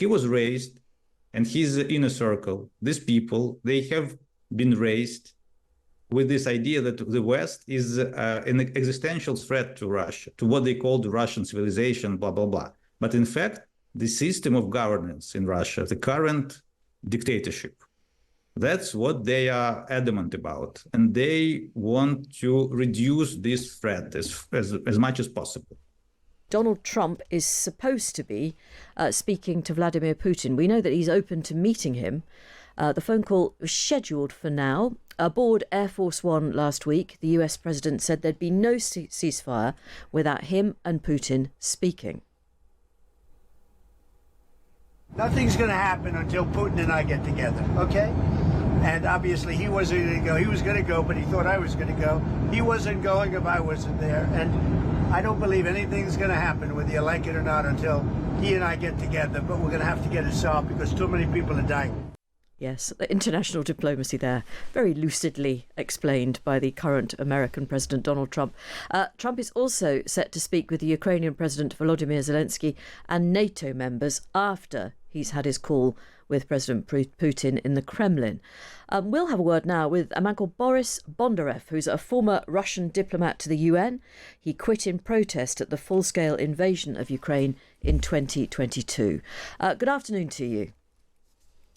he was raised, and his inner circle, these people, they have been raised with this idea that the West is an existential threat to Russia, to what they call the Russian civilization, blah, blah, blah. But in fact, the system of governance in Russia, the current dictatorship, that's what they are adamant about. And they want to reduce this threat as much as possible. Donald Trump is supposed to be speaking to Vladimir Putin. We know that he's open to meeting him. The phone call was scheduled for now. Aboard Air Force One last week, the US president said there'd be no ceasefire without him and Putin speaking. Nothing's going to happen until Putin and I get together, okay? And obviously he wasn't going to go. He was going to go, but he thought I was going to go. He wasn't going if I wasn't there. And I don't believe anything's going to happen, whether you like it or not, until he and I get together. But we're going to have to get it solved because too many people are dying. Yes, the international diplomacy there, very lucidly explained by the current American President Donald Trump. Trump is also set to speak with the Ukrainian President Volodymyr Zelensky and NATO members after he's had his call with President Putin in the Kremlin. We'll have a word now with a man called Boris Bondarev, who's a former Russian diplomat to the UN. He quit in protest at the full-scale invasion of Ukraine in 2022. Good afternoon to you.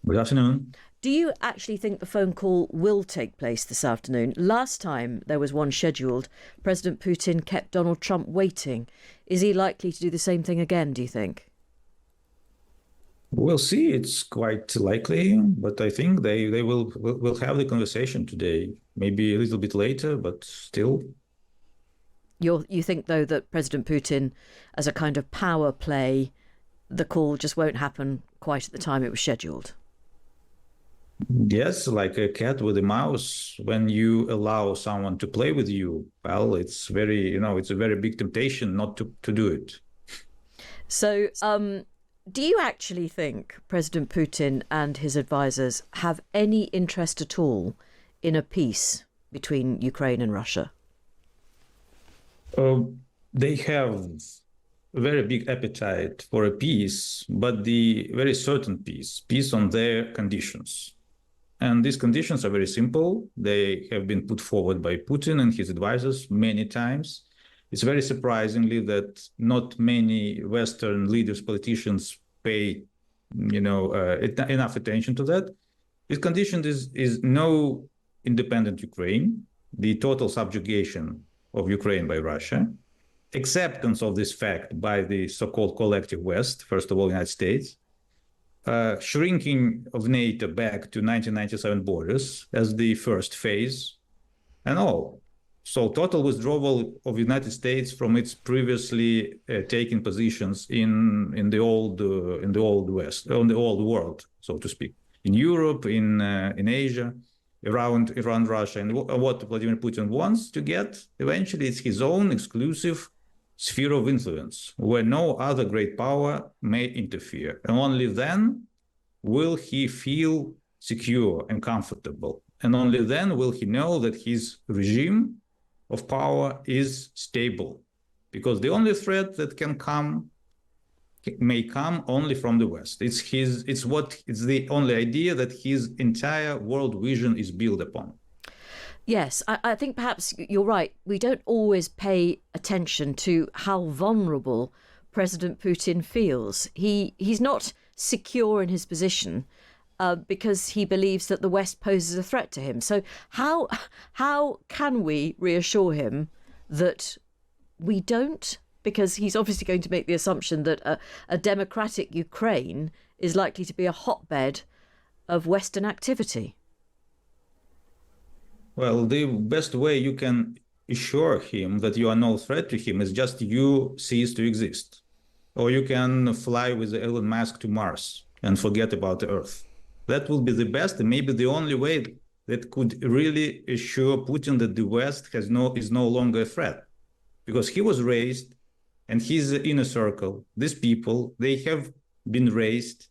Good afternoon. Do you actually think the phone call will take place this afternoon? Last time there was one scheduled, President Putin kept Donald Trump waiting. Is he likely to do the same thing again, do you think? We'll see. It's quite likely, but I think they will have the conversation today. Maybe a little bit later, but still. You think, though, that President Putin, as a kind of power play, the call just won't happen quite at the time it was scheduled? Yes, like a cat with a mouse. When you allow someone to play with you, well, it's it's a very big temptation not to do it. So, do you actually think President Putin and his advisors have any interest at all in a peace between Ukraine and Russia? They have a very big appetite for a peace, but the very certain peace on their conditions. And these conditions are very simple. They have been put forward by Putin and his advisors many times. It's very surprisingly that not many Western leaders, politicians pay, enough attention to that. This condition is no independent Ukraine, the total subjugation of Ukraine by Russia, acceptance of this fact by the so-called collective West, first of all, United States, shrinking of NATO back to 1997 borders as the first phase, and all. So total withdrawal of the United States from its previously taken positions in the old West, on the old world, so to speak, in Europe, in Asia, around Russia. And what Vladimir Putin wants to get eventually is his own exclusive sphere of influence, where no other great power may interfere. And only then will he feel secure and comfortable. And only then will he know that his regime of power is stable. Because the only threat that may come only from the West. It's the only idea that his entire world vision is built upon. Yes, I think perhaps you're right. We don't always pay attention to how vulnerable President Putin feels. He's not secure in his position because he believes that the West poses a threat to him. So how can we reassure him that we don't? Because he's obviously going to make the assumption that a democratic Ukraine is likely to be a hotbed of Western activity. Well, the best way you can assure him that you are no threat to him is just you cease to exist. Or you can fly with Elon Musk to Mars and forget about the Earth. That will be the best and maybe the only way that could really assure Putin that the West is no longer a threat. Because he was raised, and his inner circle, these people, they have been raised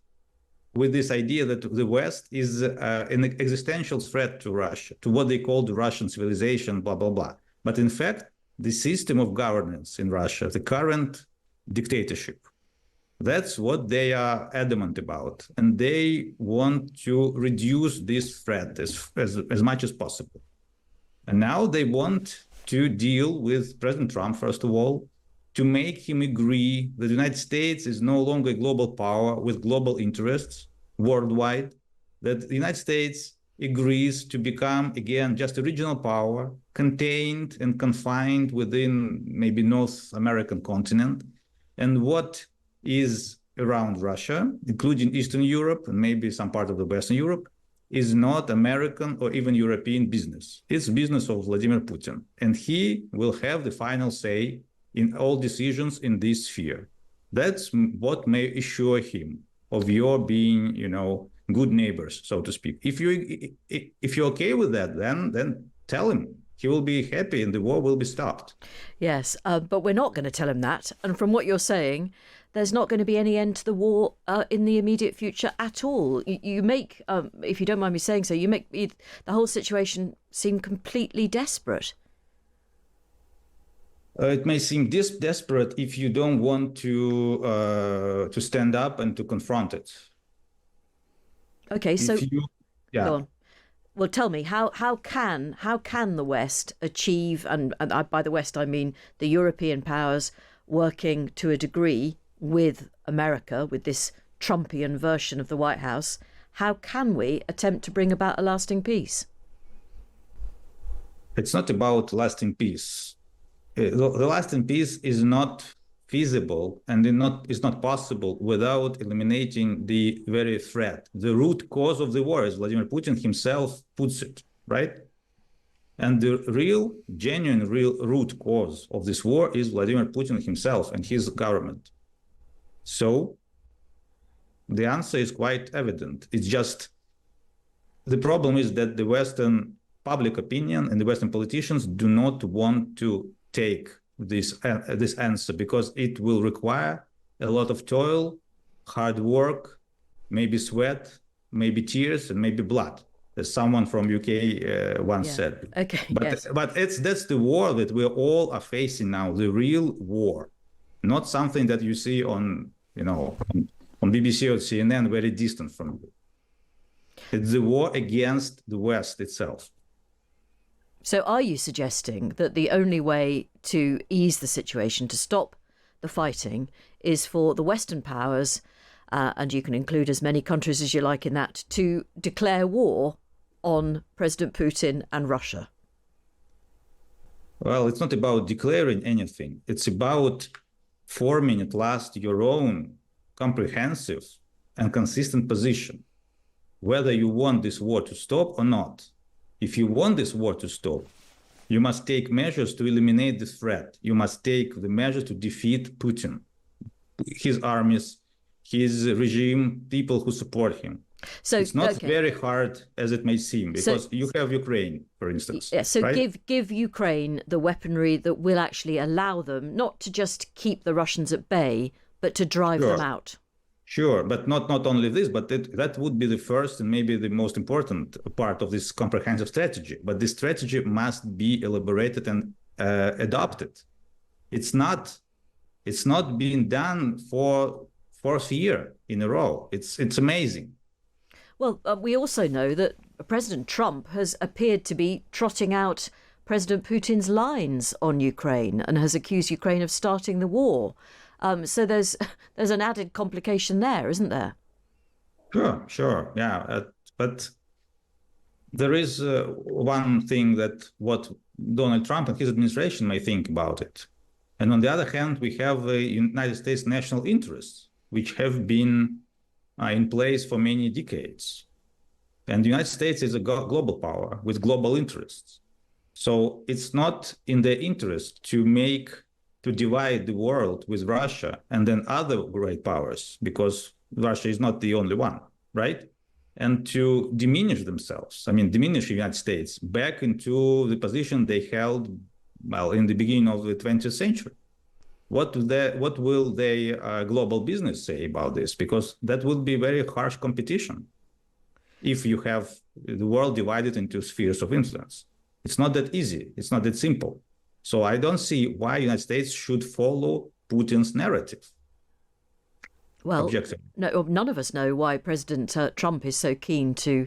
with this idea that the West is an existential threat to Russia, to what they call the Russian civilization, blah, blah, blah. But in fact, the system of governance in Russia, the current dictatorship, That's what they are adamant about. And they want to reduce this threat as much as possible. And now they want to deal with President Trump, first of all, to make him agree that the United States is no longer a global power with global interests worldwide, that the United States agrees to become, again, just a regional power, contained and confined within maybe North American continent. And what is around Russia, including Eastern Europe and maybe some part of the Western Europe, is not American or even European business. It's business of Vladimir Putin. And he will have the final say in all decisions in this sphere. That's what may assure him of your being, good neighbors, so to speak. If you're okay with that, then tell him. He will be happy and the war will be stopped. Yes, but we're not going to tell him that. And from what you're saying, there's not going to be any end to the war in the immediate future at all. You make, if you don't mind me saying so, you make the whole situation seem completely desperate. It may seem desperate if you don't want to stand up and to confront it. Okay, so go on. Well, tell me, how can the West achieve, and by the West I mean the European powers working to a degree with America, with this Trumpian version of the White House, how can we attempt to bring about a lasting peace? It's not about lasting peace. The lasting peace is not feasible and is not possible without eliminating the very threat. The root cause of the war, as Vladimir Putin himself puts it, right? And the genuine root cause of this war is Vladimir Putin himself and his government. So the answer is quite evident. It's just the problem is that the Western public opinion and the Western politicians do not want to take this answer because it will require a lot of toil, hard work, maybe sweat, maybe tears, and maybe blood, as someone from UK once said. Okay. But that's the war that we all are facing now, the real war, not something that you see on BBC or CNN, very distant from you. It's the war against the West itself. So are you suggesting that the only way to ease the situation, to stop the fighting, is for the Western powers, and you can include as many countries as you like in that, to declare war on President Putin and Russia? Well, it's not about declaring anything. It's about forming at last your own comprehensive and consistent position, whether you want this war to stop or not. If you want this war to stop, you must take measures to eliminate this threat. You must take the measures to defeat Putin, his armies, his regime, people who support him. So it's not very hard as it may seem, because you have Ukraine, for instance. Yeah, so right? give Ukraine the weaponry that will actually allow them not to just keep the Russians at bay, but to drive them out. Sure, but not only this, but that would be the first and maybe the most important part of this comprehensive strategy. But this strategy must be elaborated and adopted. It's not being done for fourth year in a row. It's amazing. Well, we also know that President Trump has appeared to be trotting out President Putin's lines on Ukraine and has accused Ukraine of starting the war. So there's an added complication there, isn't there? Sure, yeah. But there is one thing that what Donald Trump and his administration may think about it. And on the other hand, we have the United States national interests, which have been in place for many decades. And the United States is a global power with global interests. So it's not in their interest to divide the world with Russia and then other great powers, because Russia is not the only one, right? And to diminish themselves, diminish the United States back into the position they held, in the beginning of the 20th century. What will their global business say about this? Because that would be very harsh competition if you have the world divided into spheres of influence. It's not that easy. It's not that simple. So I don't see why the United States should follow Putin's narrative. Well, objectively. no, none of us know why President Trump is so keen to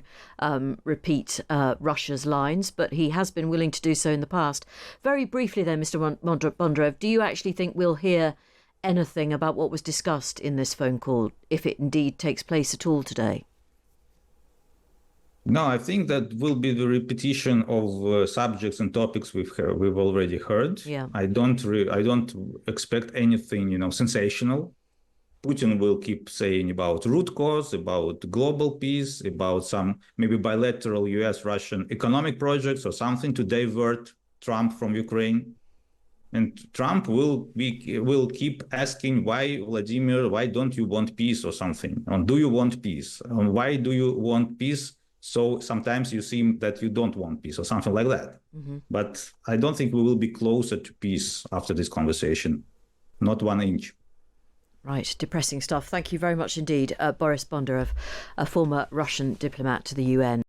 repeat Russia's lines, but he has been willing to do so in the past. Very briefly then, Mr. Bondarev, do you actually think we'll hear anything about what was discussed in this phone call, if it indeed takes place at all today? No, I think that will be the repetition of subjects and topics we've already heard. Yeah. I don't expect anything, sensational. Putin will keep saying about root cause, about global peace, about some maybe bilateral US-Russian economic projects or something to divert Trump from Ukraine. And Trump will keep asking, why, Vladimir, why don't you want peace or something? Or do you want peace? Why do you want peace? So sometimes you seem that you don't want peace or something like that. Mm-hmm. But I don't think we will be closer to peace after this conversation. Not 1 inch. Right, depressing stuff. Thank you very much indeed, Boris Bondarev, a former Russian diplomat to the UN.